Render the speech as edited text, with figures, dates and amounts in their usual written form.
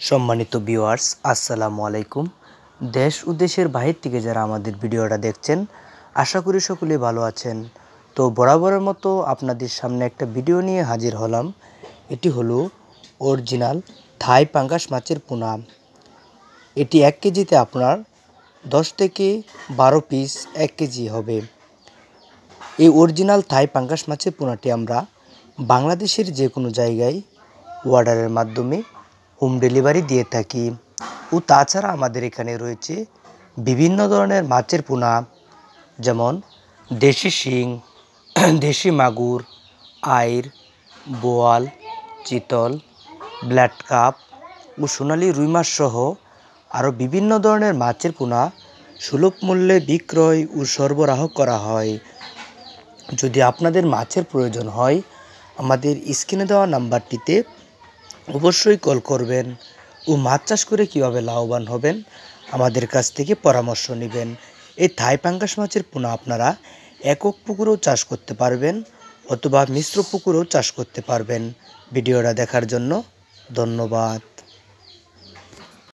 সম্মানিত ভিউয়ার্স, আসসালামু আলাইকুম। দেশ ও দেশের বাহির থেকে যারা আমাদের ভিডিওটা দেখছেন, আশা করি সকলেই ভালো আছেন। তো বরাবরের মতো আপনাদের সামনে একটা ভিডিও নিয়ে হাজির হলাম। এটি হলো অরিজিনাল থাই পাঙ্গাস মাছের পোনা। এটি 1 কেজিতে আপনার 10 থেকে 12 পিস 1 কেজি হবে। এই অরিজিনাল থাই পাঙ্গাস মাছের পোনাটি আমরা বাংলাদেশের যে কোনো জায়গায় অর্ডারের মাধ্যমে হোম ডেলিভারি দিয়ে থাকি। ও তাছাড়া আমাদের এখানে রয়েছে বিভিন্ন ধরনের মাছের পোনা, যেমন দেশি শিং, দেশি মাগুর, আইর, বোয়াল, চিতল, ব্ল্যাক কাপ ও সোনালী রুই মাছ সহ আরও বিভিন্ন ধরনের মাছের পোনা সুলভ মূল্যে বিক্রয় ও সরবরাহ করা হয়। যদি আপনাদের মাছের প্রয়োজন হয়, আমাদের স্ক্রিনে দেওয়া নাম্বারটিতে অবশ্যই কল করবেন ও মাছ চাষ করে কীভাবে লাভবান হবেন আমাদের কাছ থেকে পরামর্শ নেবেন। এই থাই পাঙ্গাস মাছের পোনা আপনারা একক পুকুরেও চাষ করতে পারবেন অথবা মিশ্র পুকুরেও চাষ করতে পারবেন। ভিডিওটা দেখার জন্য ধন্যবাদ।